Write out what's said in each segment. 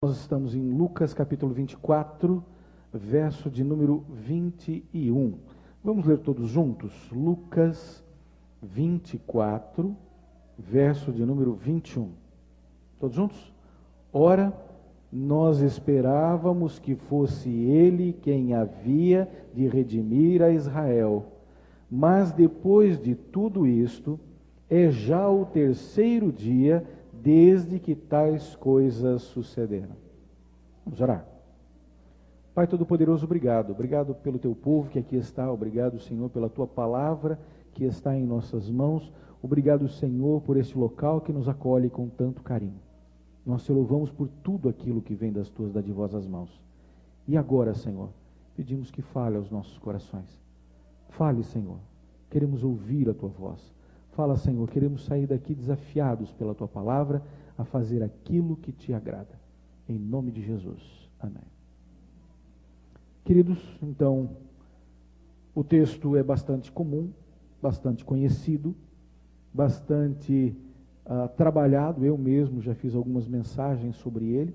Nós estamos em Lucas capítulo 24, verso de número 21. Vamos ler todos juntos? Lucas 24, verso de número 21. Todos juntos? Ora, nós esperávamos que fosse ele quem havia de redimir a Israel. Mas depois de tudo isto, é já o terceiro dia desde que tais coisas sucederam. Vamos orar. Pai Todo-Poderoso, obrigado. Obrigado pelo teu povo que aqui está. Obrigado, Senhor, pela tua palavra que está em nossas mãos. Obrigado, Senhor, por este local que nos acolhe com tanto carinho. Nós te louvamos por tudo aquilo que vem das tuas dadivosas mãos. E agora, Senhor, pedimos que fale aos nossos corações. Fale, Senhor. Queremos ouvir a tua voz. Fala, Senhor, queremos sair daqui desafiados pela tua palavra a fazer aquilo que te agrada. Em nome de Jesus. Amém. Queridos, então, o texto é bastante comum, bastante conhecido, bastante trabalhado. Eu mesmo já fiz algumas mensagens sobre ele,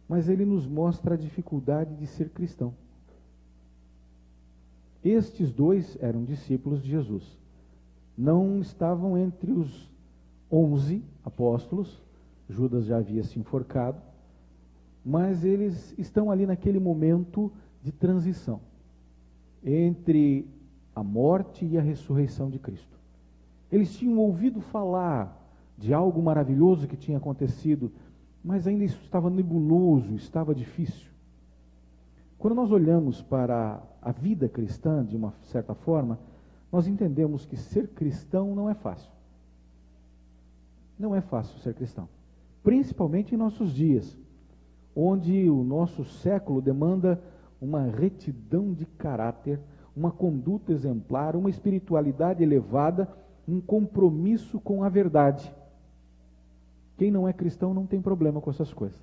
mas ele nos mostra a dificuldade de ser cristão. Estes dois eram discípulos de Jesus. Não estavam entre os 11 apóstolos, Judas já havia se enforcado, mas eles estão ali naquele momento de transição entre a morte e a ressurreição de Cristo. Eles tinham ouvido falar de algo maravilhoso que tinha acontecido, mas ainda isso estava nebuloso, estava difícil. Quando nós olhamos para a vida cristã, de uma certa forma, nós entendemos que ser cristão não é fácil. Não é fácil ser cristão. Principalmente em nossos dias, onde o nosso século demanda uma retidão de caráter, uma conduta exemplar, uma espiritualidade elevada, um compromisso com a verdade. Quem não é cristão não tem problema com essas coisas.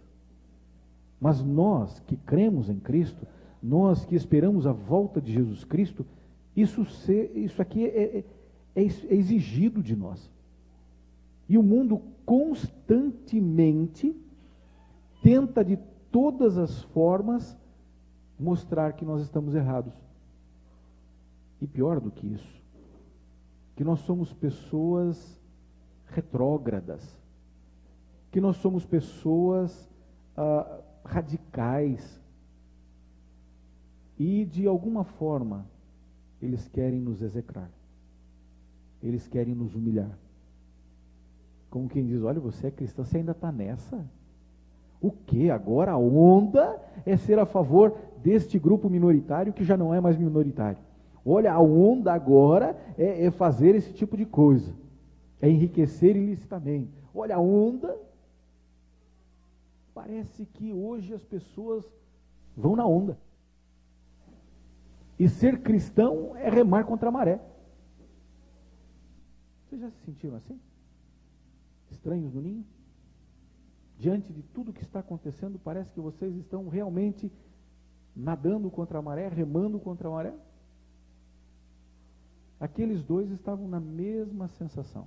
Mas nós que cremos em Cristo, nós que esperamos a volta de Jesus Cristo, isso aqui é exigido de nós. E o mundo constantemente tenta de todas as formas mostrar que nós estamos errados. E pior do que isso, que nós somos pessoas retrógradas, que nós somos pessoas radicais, e de alguma forma eles querem nos execrar, eles querem nos humilhar, como quem diz: olha, você é cristão, você ainda está nessa? O que? Agora a onda é ser a favor deste grupo minoritário que já não é mais minoritário. Olha, a onda agora é fazer esse tipo de coisa, é enriquecer ilicitamente. Olha, a onda... Parece que hoje as pessoas vão na onda. E ser cristão é remar contra a maré. Vocês já se sentiram assim? Estranhos no ninho? Diante de tudo que está acontecendo, parece que vocês estão realmente nadando contra a maré, remando contra a maré? Aqueles dois estavam na mesma sensação.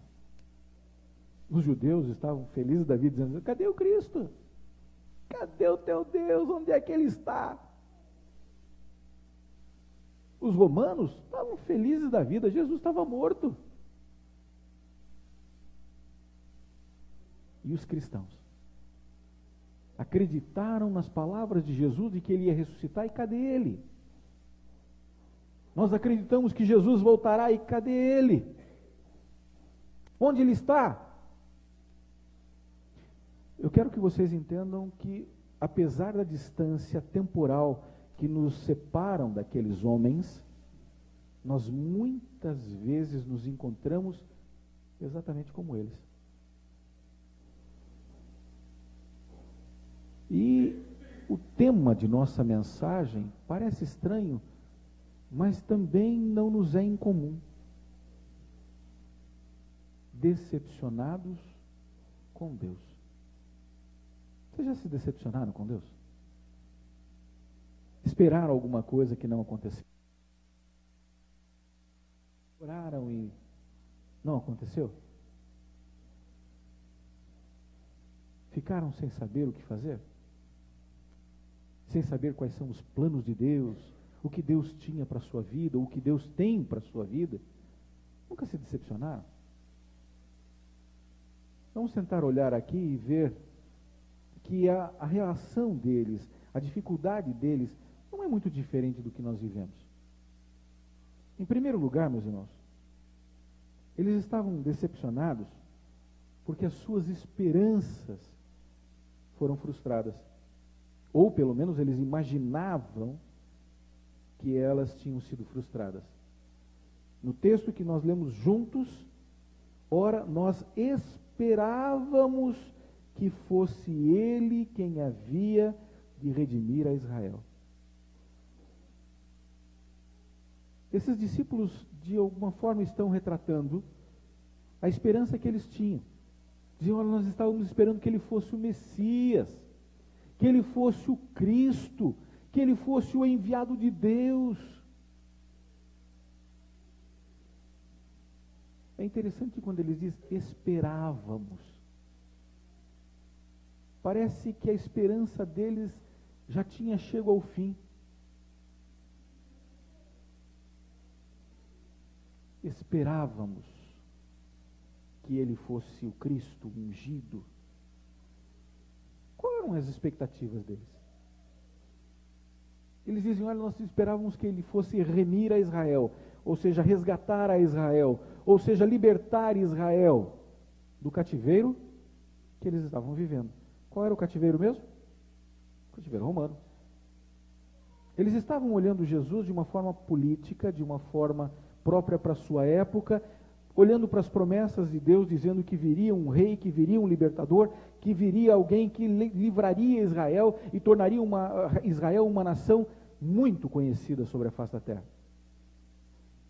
Os judeus estavam felizes da vida, dizendo: cadê o Cristo? Cadê o teu Deus? Onde é que ele está? Os romanos estavam felizes da vida, Jesus estava morto. E os cristãos acreditaram nas palavras de Jesus de que ele ia ressuscitar, e cadê ele? Nós acreditamos que Jesus voltará, e cadê ele? Onde ele está? Eu quero que vocês entendam que, apesar da distância temporal que nos separam daqueles homens, nós muitas vezes nos encontramos exatamente como eles. E o tema de nossa mensagem parece estranho, mas também não nos é incomum. Decepcionados com Deus. Vocês já se decepcionaram com Deus? Esperaram alguma coisa que não aconteceu? Oraram e não aconteceu? ficaram sem saber o que fazer? Sem saber quais são os planos de Deus, o que Deus tinha para a sua vida, o que Deus tem para a sua vida? Nunca se decepcionaram? Vamos tentar olhar aqui e ver que a reação deles, a dificuldade deles, não é muito diferente do que nós vivemos. Em primeiro lugar, meus irmãos, eles estavam decepcionados porque as suas esperanças foram frustradas. Ou pelo menos eles imaginavam que elas tinham sido frustradas. No texto que nós lemos juntos, ora, nós esperávamos que fosse ele quem havia de redimir a Israel. Esses discípulos, de alguma forma, estão retratando a esperança que eles tinham. Diziam, olha, nós estávamos esperando que ele fosse o Messias, que ele fosse o Cristo, que ele fosse o enviado de Deus. É interessante quando eles dizem esperávamos. Parece que a esperança deles já tinha chegado ao fim. Esperávamos que ele fosse o Cristo ungido. Quais eram as expectativas deles? Eles dizem, olha, nós esperávamos que ele fosse remir a Israel, ou seja, resgatar a Israel, ou seja, libertar Israel do cativeiro que eles estavam vivendo. Qual era o cativeiro mesmo? O cativeiro romano. Eles estavam olhando Jesus de uma forma política, de uma forma própria para a sua época, olhando para as promessas de Deus, dizendo que viria um rei, que viria um libertador, que viria alguém que livraria Israel e tornaria Israel uma nação muito conhecida sobre a face da terra.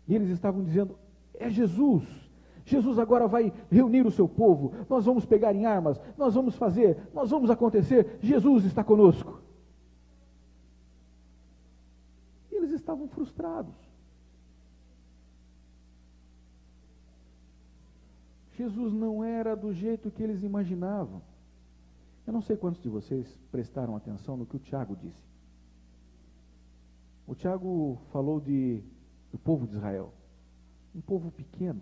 E eles estavam dizendo, é Jesus. Jesus agora vai reunir o seu povo, nós vamos pegar em armas, nós vamos fazer, nós vamos acontecer, Jesus está conosco. E eles estavam frustrados. Jesus não era do jeito que eles imaginavam. Eu não sei quantos de vocês prestaram atenção no que o Tiago disse. O Tiago falou do povo de Israel, um povo pequeno.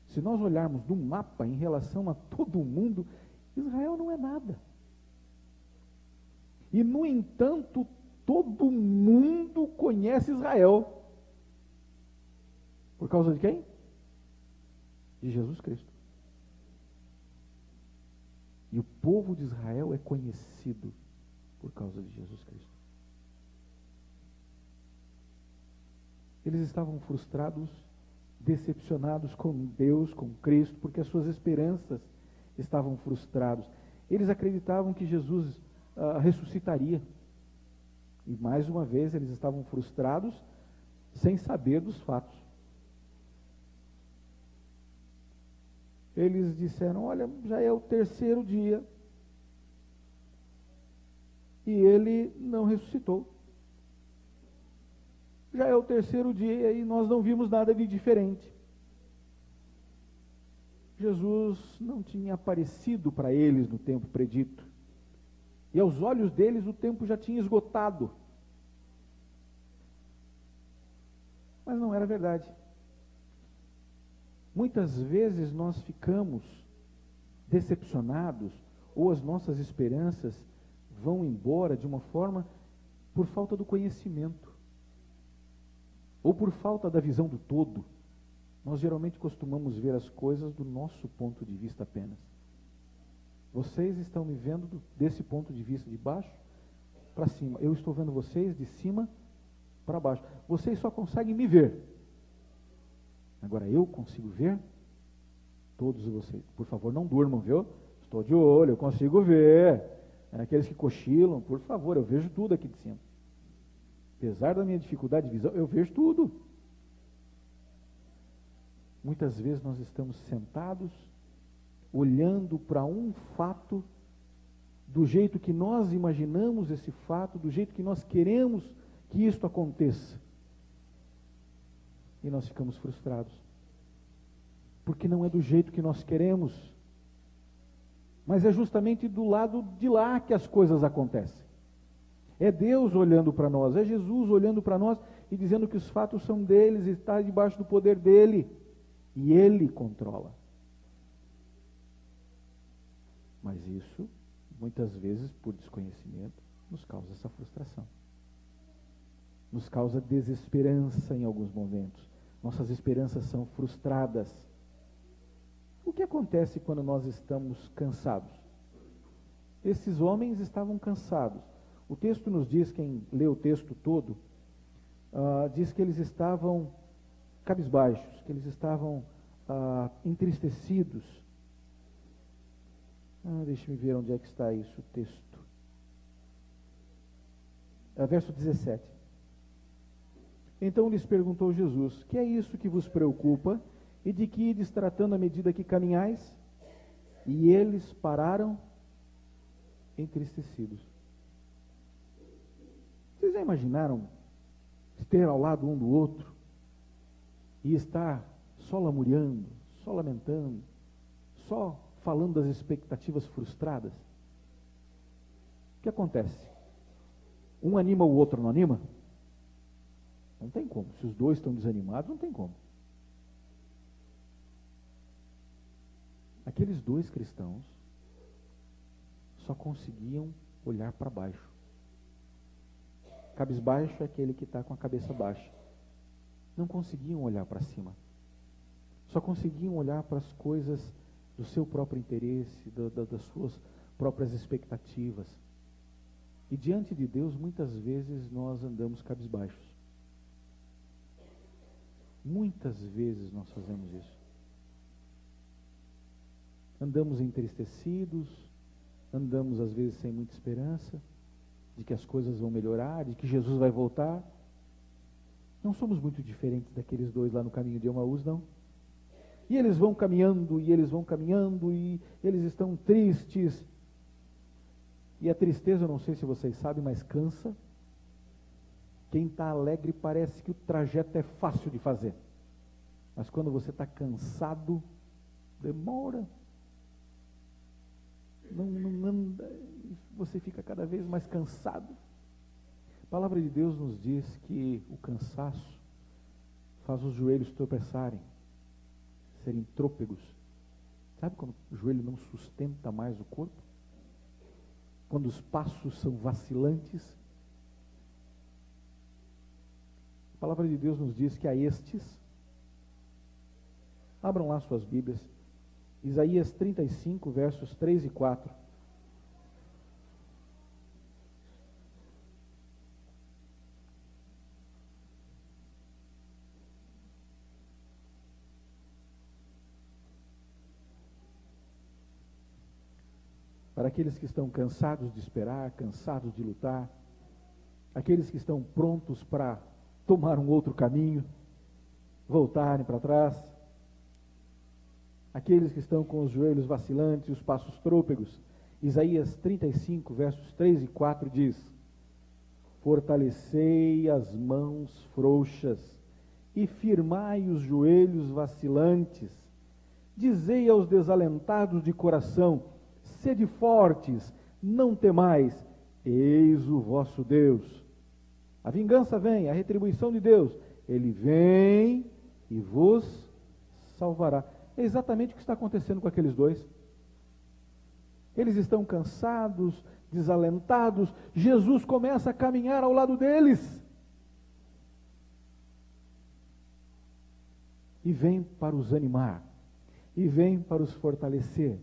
Se nós olharmos no mapa em relação a todo o mundo, Israel não é nada. E, no entanto, todo mundo conhece Israel. Por causa de quem? De Jesus Cristo. E o povo de Israel é conhecido por causa de Jesus Cristo. Eles estavam frustrados, decepcionados com Deus, com Cristo, porque as suas esperanças estavam frustradas. Eles acreditavam que Jesus ressuscitaria. E mais uma vez eles estavam frustrados, sem saber dos fatos. Eles disseram, olha, já é o terceiro dia e ele não ressuscitou. Já é o terceiro dia e nós não vimos nada de diferente. Jesus não tinha aparecido para eles no tempo predito. E aos olhos deles o tempo já tinha esgotado. Mas não era verdade. Muitas vezes nós ficamos decepcionados ou as nossas esperanças vão embora de uma forma por falta do conhecimento ou por falta da visão do todo. Nós geralmente costumamos ver as coisas do nosso ponto de vista apenas. Vocês estão me vendo desse ponto de vista de baixo para cima. Eu estou vendo vocês de cima para baixo. Vocês só conseguem me ver. Agora eu consigo ver todos vocês. Por favor, não durmam, viu? Estou de olho, eu consigo ver. Aqueles que cochilam, por favor, eu vejo tudo aqui de cima. Apesar da minha dificuldade de visão, eu vejo tudo. Muitas vezes nós estamos sentados, olhando para um fato, do jeito que nós imaginamos esse fato, do jeito que nós queremos que isto aconteça. E nós ficamos frustrados. Porque não é do jeito que nós queremos. Mas é justamente do lado de lá que as coisas acontecem. É Deus olhando para nós, é Jesus olhando para nós e dizendo que os fatos são deles, está debaixo do poder dele. E ele controla. Mas isso, muitas vezes, por desconhecimento, nos causa essa frustração. Nos causa desesperança em alguns momentos. Nossas esperanças são frustradas. O que acontece quando nós estamos cansados? Esses homens estavam cansados. O texto nos diz, quem lê o texto todo, diz que eles estavam cabisbaixos, que eles estavam entristecidos. Deixa-me ver onde é que está isso, o texto. Verso 17. Então lhes perguntou Jesus: que é isso que vos preocupa? E de que ides tratando à medida que caminhais? E eles pararam entristecidos. Vocês já imaginaram ter ao lado um do outro e estar só lamuriando, só lamentando, só falando das expectativas frustradas? O que acontece? Um anima, o outro não anima? Não tem como. Se os dois estão desanimados, não tem como. Aqueles dois cristãos só conseguiam olhar para baixo. Cabisbaixo é aquele que está com a cabeça baixa. Não conseguiam olhar para cima. Só conseguiam olhar para as coisas do seu próprio interesse, das suas próprias expectativas. E diante de Deus, muitas vezes nós andamos cabisbaixos. Muitas vezes nós fazemos isso. Andamos entristecidos, andamos às vezes sem muita esperança de que as coisas vão melhorar, de que Jesus vai voltar. Não somos muito diferentes daqueles dois lá no caminho de Emaús, não. E eles vão caminhando, e eles vão caminhando, e eles estão tristes. E a tristeza, eu não sei se vocês sabem, mas cansa. Quem está alegre parece que o trajeto é fácil de fazer. Mas quando você está cansado, demora. Não anda, você fica cada vez mais cansado. A palavra de Deus nos diz que o cansaço faz os joelhos tropeçarem, serem trôpegos. Sabe quando o joelho não sustenta mais o corpo? Quando os passos são vacilantes? A palavra de Deus nos diz que a estes, abram lá suas Bíblias, Isaías 35, versos 3 e 4. Para aqueles que estão cansados de esperar, cansados de lutar, aqueles que estão prontos para tomar um outro caminho, voltarem para trás, aqueles que estão com os joelhos vacilantes e os passos trôpegos. Isaías 35, versos 3 e 4 diz: fortalecei as mãos frouxas e firmai os joelhos vacilantes. Dizei aos desalentados de coração: sede fortes, não temais, eis o vosso Deus. A vingança vem, a retribuição de Deus, ele vem e vos salvará. É exatamente o que está acontecendo com aqueles dois. Eles estão cansados, desalentados. Jesus começa a caminhar ao lado deles. E vem para os animar. E vem para os fortalecer.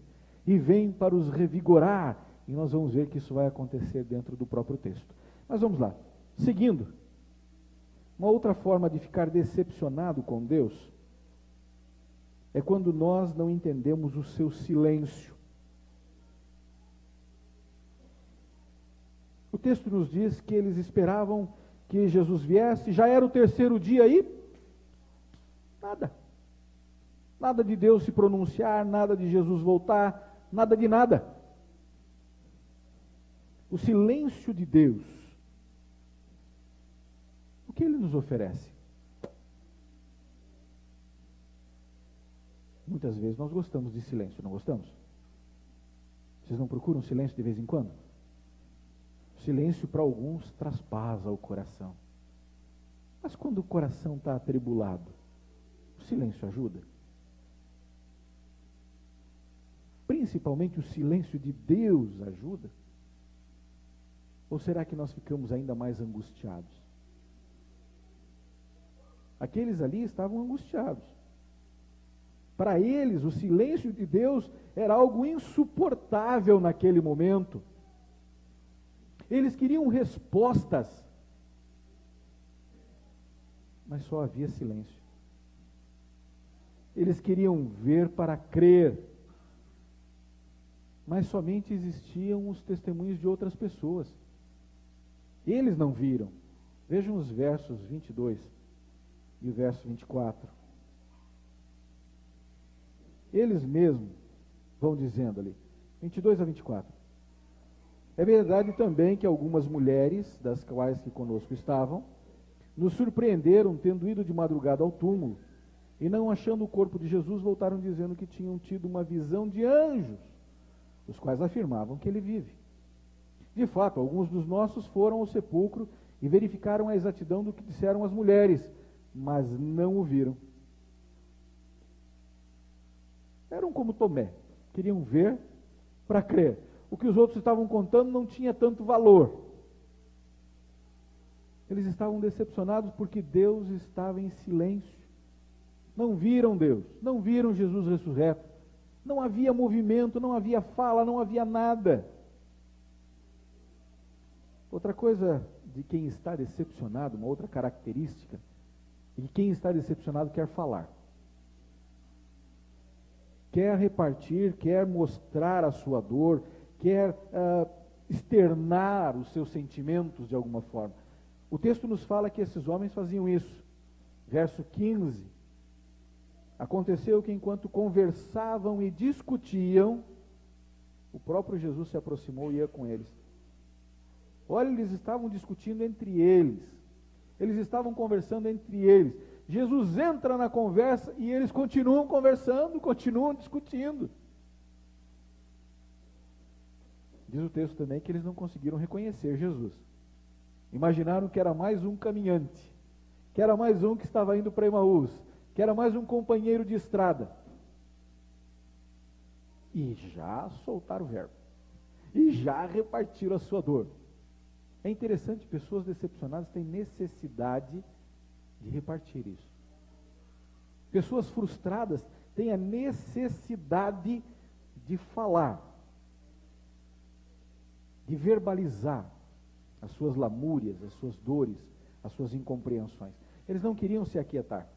E vem para os revigorar. E nós vamos ver que isso vai acontecer dentro do próprio texto. Mas vamos lá. Seguindo. Uma outra forma de ficar decepcionado com Deus é quando nós não entendemos o seu silêncio. O texto nos diz que eles esperavam que Jesus viesse, já era o terceiro dia e nada. Nada de Deus se pronunciar, nada de Jesus voltar, nada de nada. O silêncio de Deus. O que ele nos oferece? Muitas vezes nós gostamos de silêncio, não gostamos? Vocês não procuram silêncio de vez em quando? Silêncio para alguns traspasa o coração. Mas quando o coração está atribulado, o silêncio ajuda? Principalmente o silêncio de Deus ajuda? Ou será que nós ficamos ainda mais angustiados? Aqueles ali estavam angustiados. Para eles, o silêncio de Deus era algo insuportável naquele momento. Eles queriam respostas, mas só havia silêncio. Eles queriam ver para crer, mas somente existiam os testemunhos de outras pessoas. Eles não viram. Vejam os versos 22 e o verso 24. Eles mesmos vão dizendo ali, 22 a 24. É verdade também que algumas mulheres, das quais que conosco estavam, nos surpreenderam tendo ido de madrugada ao túmulo, e não achando o corpo de Jesus, voltaram dizendo que tinham tido uma visão de anjos, os quais afirmavam que ele vive. De fato, alguns dos nossos foram ao sepulcro e verificaram a exatidão do que disseram as mulheres, mas não o viram. Eram como Tomé, queriam ver para crer. O que os outros estavam contando não tinha tanto valor. Eles estavam decepcionados porque Deus estava em silêncio. Não viram Deus, não viram Jesus ressurreto. Não havia movimento, não havia fala, não havia nada. Outra coisa de quem está decepcionado, uma outra característica, é que quem está decepcionado quer falar. Quer repartir, quer mostrar a sua dor, quer externar os seus sentimentos de alguma forma. O texto nos fala que esses homens faziam isso. Verso 15. Aconteceu que enquanto conversavam e discutiam, o próprio Jesus se aproximou e ia com eles. Olha, eles estavam discutindo entre eles. Eles estavam conversando entre eles. Jesus entra na conversa e eles continuam conversando, continuam discutindo. Diz o texto também que eles não conseguiram reconhecer Jesus. Imaginaram que era mais um caminhante, que era mais um que estava indo para Emaús, que era mais um companheiro de estrada. E já soltaram o verbo. E já repartiram a sua dor. É interessante, pessoas decepcionadas têm necessidade de repartir isso. Pessoas frustradas têm a necessidade de falar, de verbalizar as suas lamúrias, as suas dores, as suas incompreensões. Eles não queriam se aquietar,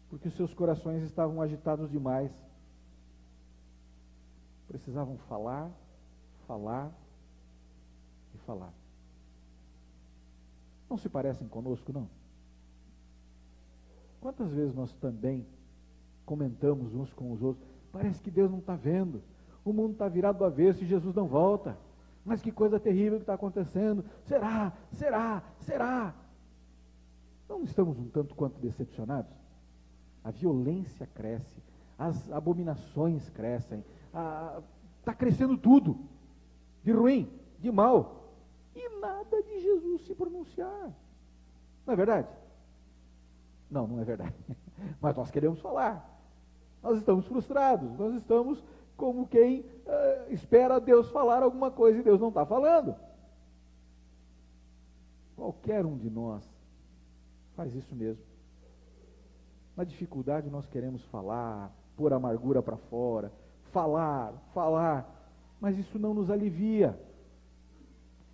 porque os seus corações estavam agitados demais. Precisavam falar, falar e falar. Não se parecem conosco, não? Quantas vezes nós também comentamos uns com os outros, parece que Deus não está vendo, o mundo está virado do avesso e Jesus não volta, mas que coisa terrível que está acontecendo, será, será, será? Não estamos um tanto quanto decepcionados? A violência cresce, as abominações crescem, está crescendo tudo, de ruim, de mal, e nada de Jesus se pronunciar. Não é verdade? Não, não é verdade. Mas nós queremos falar. Nós estamos frustrados. Nós estamos como quem espera Deus falar alguma coisa e Deus não está falando. Qualquer um de nós faz isso mesmo. Na dificuldade nós queremos falar, pôr a amargura para fora, falar, mas isso não nos alivia.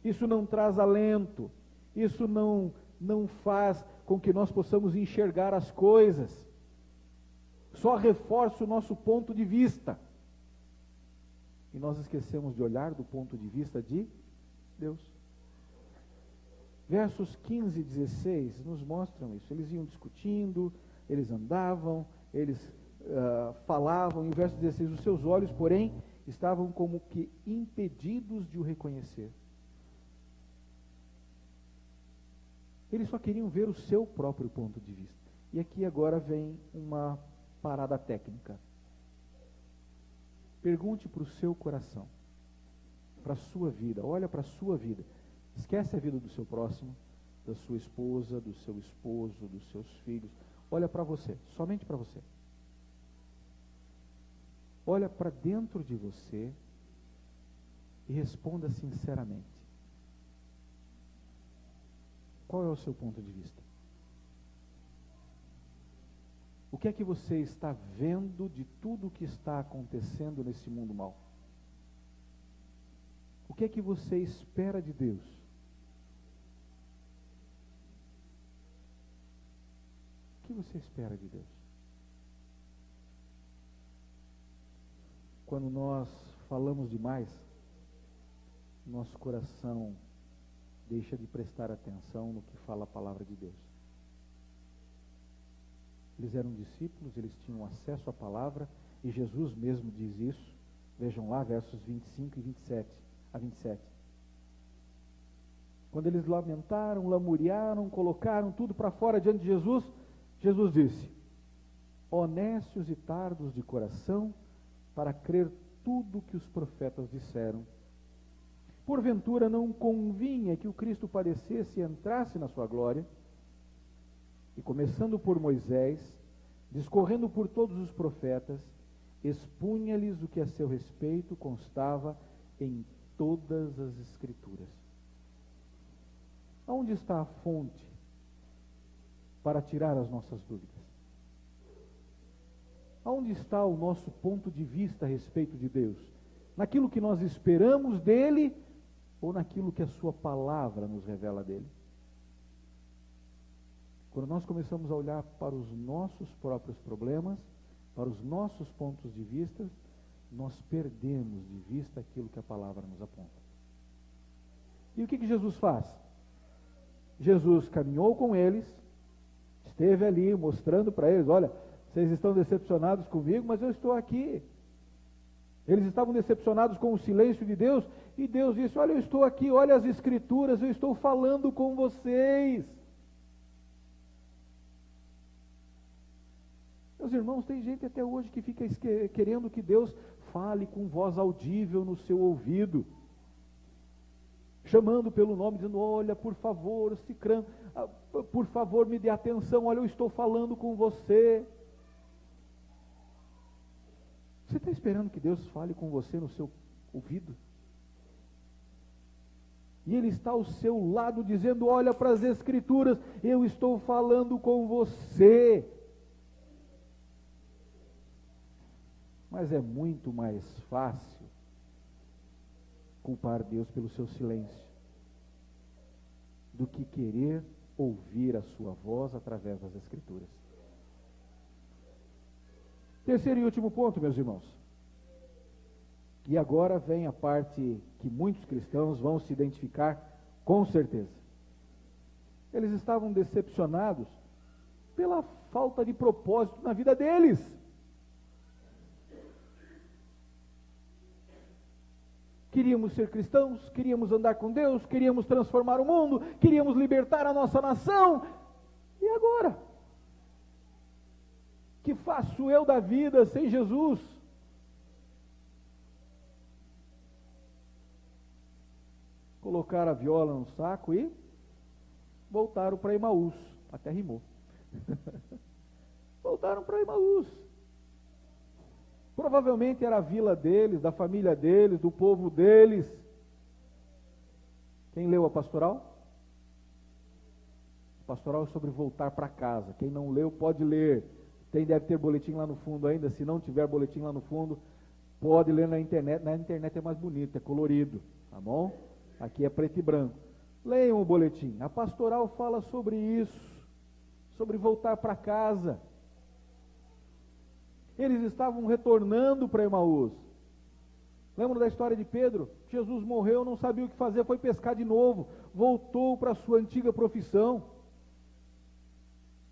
Isso não traz alento. Isso não faz com que nós possamos enxergar as coisas. Só reforça o nosso ponto de vista. E nós esquecemos de olhar do ponto de vista de Deus. Versos 15 e 16 nos mostram isso. Eles iam discutindo, eles andavam, eles falavam. E o verso 16, os seus olhos, porém, estavam como que impedidos de o reconhecer. Eles só queriam ver o seu próprio ponto de vista. E aqui agora vem uma parada técnica. Pergunte para o seu coração, para a sua vida, olha para a sua vida. Esquece a vida do seu próximo, da sua esposa, do seu esposo, dos seus filhos. Olha para você, somente para você. Olha para dentro de você e responda sinceramente. Qual é o seu ponto de vista? O que é que você está vendo de tudo o que está acontecendo nesse mundo mau? O que é que você espera de Deus? O que você espera de Deus? Quando nós falamos demais, nosso coração deixa de prestar atenção no que fala a palavra de Deus. Eles eram discípulos, eles tinham acesso à palavra, e Jesus mesmo diz isso. Vejam lá, versos 25 e 27 a 27. Quando eles lamentaram, lamuriaram, colocaram tudo para fora diante de Jesus, Jesus disse: honestos e tardos de coração, para crer tudo que os profetas disseram. Porventura não convinha que o Cristo padecesse e entrasse na sua glória? E começando por Moisés, discorrendo por todos os profetas, expunha-lhes o que a seu respeito constava em todas as Escrituras. Aonde está a fonte para tirar as nossas dúvidas? Aonde está o nosso ponto de vista a respeito de Deus? Naquilo que nós esperamos dele ou naquilo que a sua palavra nos revela dele? Quando nós começamos a olhar para os nossos próprios problemas, para os nossos pontos de vista, nós perdemos de vista aquilo que a palavra nos aponta. E o que Jesus faz? Jesus caminhou com eles, esteve ali mostrando para eles: olha, vocês estão decepcionados comigo, mas eu estou aqui. Eles estavam decepcionados com o silêncio de Deus, e Deus disse: olha, eu estou aqui, olha as Escrituras, eu estou falando com vocês. Meus irmãos, tem gente até hoje que fica querendo que Deus fale com voz audível no seu ouvido, chamando pelo nome, dizendo: olha, por favor, Cicrano, por favor, me dê atenção, olha, eu estou falando com você. Você está esperando que Deus fale com você no seu ouvido? E Ele está ao seu lado dizendo: olha para as Escrituras, eu estou falando com você. Mas é muito mais fácil culpar Deus pelo seu silêncio do que querer ouvir a sua voz através das Escrituras. Terceiro e último ponto, meus irmãos. E agora vem a parte que muitos cristãos vão se identificar com certeza. Eles estavam decepcionados pela falta de propósito na vida deles. Queríamos ser cristãos, queríamos andar com Deus, queríamos transformar o mundo, queríamos libertar a nossa nação. E agora? Que faço eu da vida sem Jesus? Colocaram a viola no saco e voltaram para Emaús. Até rimou. Voltaram para Emaús. Provavelmente era a vila deles, da família deles, do povo deles. Quem leu a pastoral? A pastoral é sobre voltar para casa. Quem não leu pode ler. Deve ter boletim lá no fundo ainda. Se não tiver boletim lá no fundo, pode ler na internet. Na internet é mais bonito, é colorido, tá bom? Aqui é preto e branco. Leiam o boletim. A pastoral fala sobre isso, sobre voltar para casa. Eles estavam retornando para Emaús. Lembram da história de Pedro? Jesus morreu, não sabia o que fazer, foi pescar de novo, voltou para a sua antiga profissão.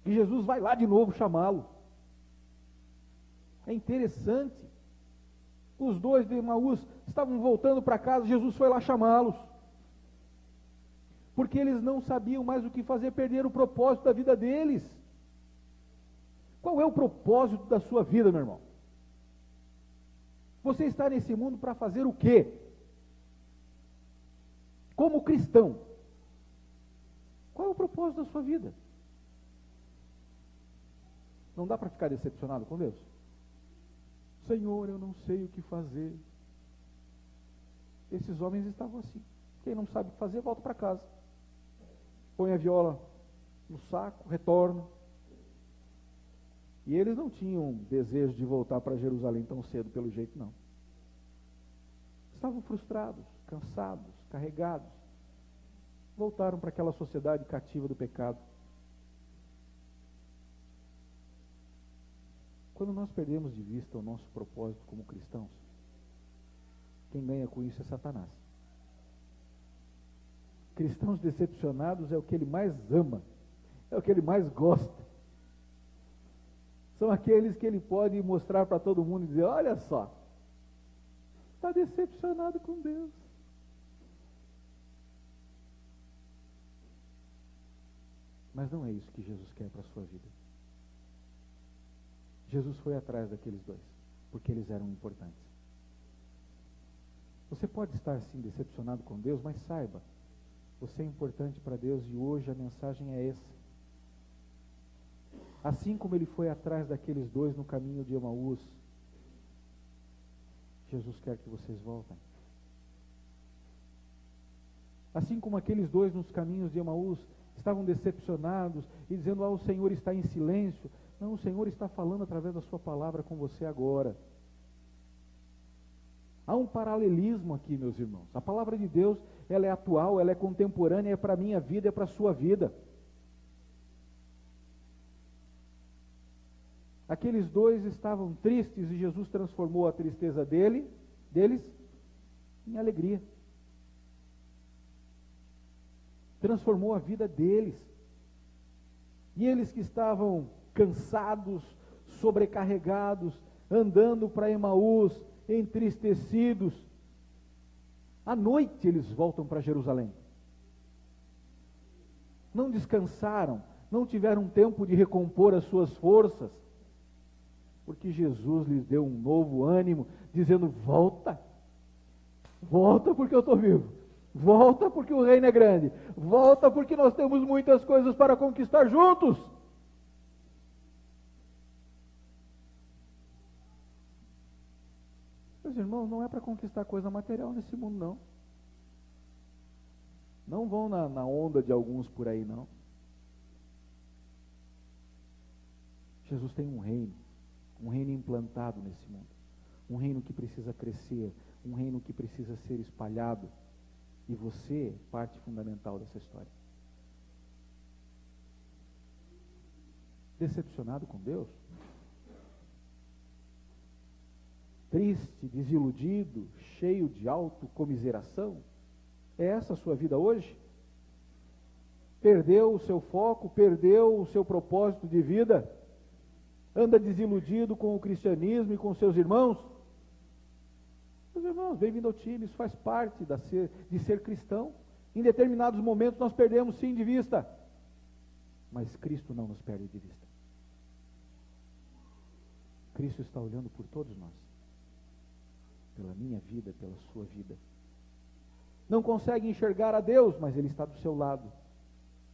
E Jesus vai lá de novo chamá-lo. É interessante. Os dois de Emaús estavam voltando para casa, Jesus foi lá chamá-los. Porque eles não sabiam mais o que fazer, perderam o propósito da vida deles. Qual é o propósito da sua vida, meu irmão? Você está nesse mundo para fazer o quê? Como cristão, qual é o propósito da sua vida? Não dá para ficar decepcionado com Deus? Senhor, eu não sei o que fazer. Esses homens estavam assim. Quem não sabe o que fazer, volta para casa. Põe a viola no saco, retorna. E eles não tinham desejo de voltar para Jerusalém tão cedo, pelo jeito não. Estavam frustrados, cansados, carregados. Voltaram para aquela sociedade cativa do pecado. Quando nós perdemos de vista o nosso propósito como cristãos, quem ganha com isso é Satanás. Cristãos decepcionados é o que ele mais ama, é o que ele mais gosta. São aqueles que ele pode mostrar para todo mundo e dizer, olha só, está decepcionado com Deus. Mas não é isso que Jesus quer para a sua vida. Jesus foi atrás daqueles dois, porque eles eram importantes. Você pode estar sim decepcionado com Deus, mas saiba, você é importante para Deus e hoje a mensagem é essa. Assim como ele foi atrás daqueles dois no caminho de Emaús, Jesus quer que vocês voltem. Assim como aqueles dois nos caminhos de Emaús estavam decepcionados e dizendo, o Senhor está em silêncio. Não, o Senhor está falando através da sua palavra com você agora. Há um paralelismo aqui, meus irmãos. A palavra de Deus, ela é atual, ela é contemporânea, é para a minha vida, é para a sua vida. Aqueles dois estavam tristes e Jesus transformou a tristeza deles em alegria. Transformou a vida deles. E eles que estavam cansados, sobrecarregados, andando para Emaús, entristecidos, à noite eles voltam para Jerusalém. Não descansaram, não tiveram tempo de recompor as suas forças, porque Jesus lhes deu um novo ânimo, dizendo, volta porque eu estou vivo, volta porque o reino é grande, volta porque nós temos muitas coisas para conquistar juntos. Meus irmãos, não é para conquistar coisa material nesse mundo, não. Não vão na onda de alguns por aí, não. Jesus tem um reino implantado nesse mundo. Um reino que precisa crescer, um reino que precisa ser espalhado. E você é parte fundamental dessa história. Decepcionado com Deus? Triste, desiludido, cheio de autocomiseração? É essa a sua vida hoje? Perdeu o seu foco, perdeu o seu propósito de vida? Anda desiludido com o cristianismo e com seus irmãos? Meus irmãos, bem-vindo ao time, isso faz parte de ser cristão. Em determinados momentos nós perdemos sim de vista, mas Cristo não nos perde de vista. Cristo está olhando por todos nós, pela minha vida, pela sua vida. Não consegue enxergar a Deus, mas Ele está do seu lado.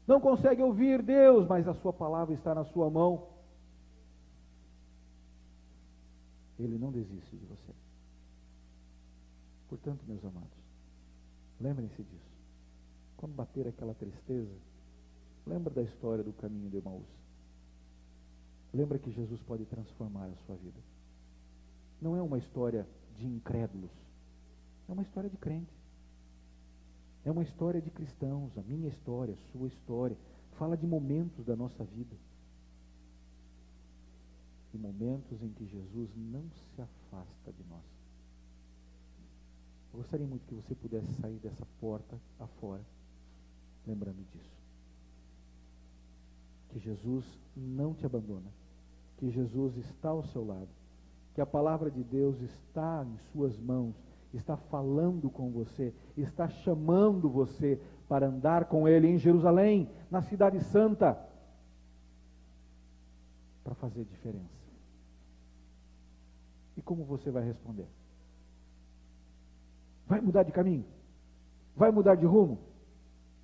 Não consegue ouvir Deus, mas a sua palavra está na sua mão. Ele não desiste de você. Portanto, meus amados, lembrem-se disso. Quando bater aquela tristeza, lembra da história do caminho de Emaús. Lembra que Jesus pode transformar a sua vida. Não é uma história de incrédulos, é uma história de crente. É uma história de cristãos, a minha história, a sua história. Fala de momentos da nossa vida. E momentos em que Jesus não se afasta de nós. Eu gostaria muito que você pudesse sair dessa porta afora, lembrando disso. Que Jesus não te abandona, que Jesus está ao seu lado, que a palavra de Deus está em suas mãos, está falando com você, está chamando você para andar com Ele em Jerusalém, na cidade santa, para fazer diferença. E como você vai responder? Vai mudar de caminho? Vai mudar de rumo?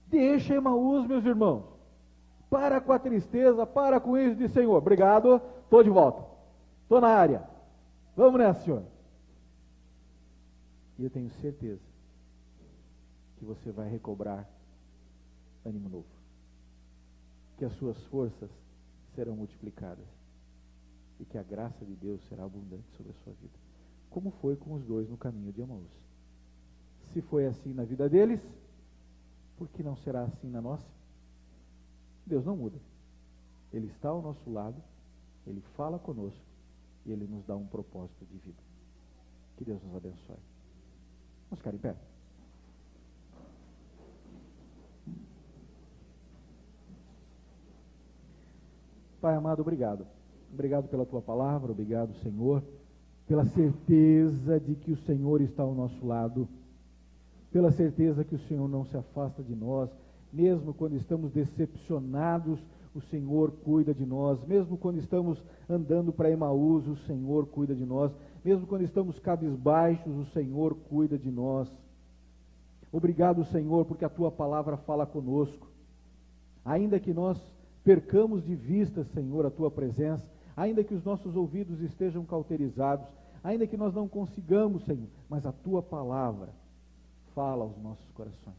Deixa Emaús, meus irmãos. Para com a tristeza, para com isso, diz Senhor, obrigado, estou de volta. Estou na área. Vamos nessa, Senhor. E eu tenho certeza que você vai recobrar ânimo novo. Que as suas forças serão multiplicadas. E que a graça de Deus será abundante sobre a sua vida. Como foi com os dois no caminho de Emaús. Se foi assim na vida deles, por que não será assim na nossa? Deus não muda. Ele está ao nosso lado, Ele fala conosco e Ele nos dá um propósito de vida. Que Deus nos abençoe. Vamos ficar em pé. Pai amado, obrigado. Obrigado pela Tua palavra, obrigado, Senhor, pela certeza de que o Senhor está ao nosso lado, pela certeza que o Senhor não se afasta de nós, mesmo quando estamos decepcionados, o Senhor cuida de nós, mesmo quando estamos andando para Emaús, o Senhor cuida de nós, mesmo quando estamos cabisbaixos, o Senhor cuida de nós. Obrigado, Senhor, porque a Tua palavra fala conosco, ainda que nós percamos de vista, Senhor, a Tua presença, ainda que os nossos ouvidos estejam cauterizados, ainda que nós não consigamos, Senhor, mas a Tua palavra fala aos nossos corações.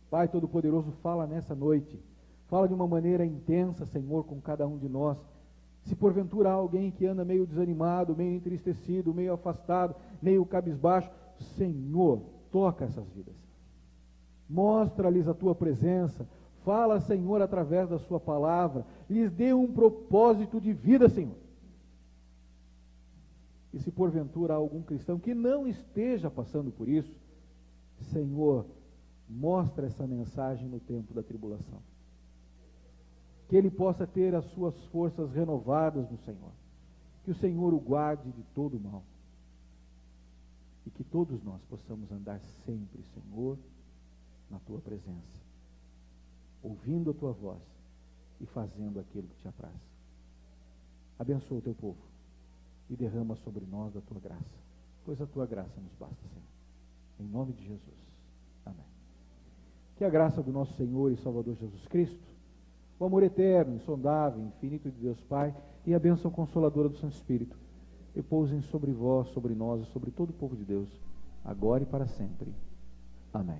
Pai Todo-Poderoso, fala nessa noite, fala de uma maneira intensa, Senhor, com cada um de nós. Se porventura há alguém que anda meio desanimado, meio entristecido, meio afastado, meio cabisbaixo, Senhor, toca essas vidas. Mostra-lhes a Tua presença, fala, Senhor, através da Sua palavra, lhes dê um propósito de vida, Senhor. E se porventura há algum cristão que não esteja passando por isso, Senhor, mostra essa mensagem no tempo da tribulação. Que ele possa ter as suas forças renovadas no Senhor. Que o Senhor o guarde de todo mal. E que todos nós possamos andar sempre, Senhor, na Tua presença, ouvindo a Tua voz e fazendo aquilo que Te apraz. Abençoa o Teu povo e derrama sobre nós da Tua graça, pois a Tua graça nos basta, Senhor. Em nome de Jesus. Amém. Que a graça do nosso Senhor e Salvador Jesus Cristo, o amor eterno, insondável, infinito de Deus Pai e a bênção consoladora do Santo Espírito repousem sobre vós, sobre nós e sobre todo o povo de Deus, agora e para sempre. Amém.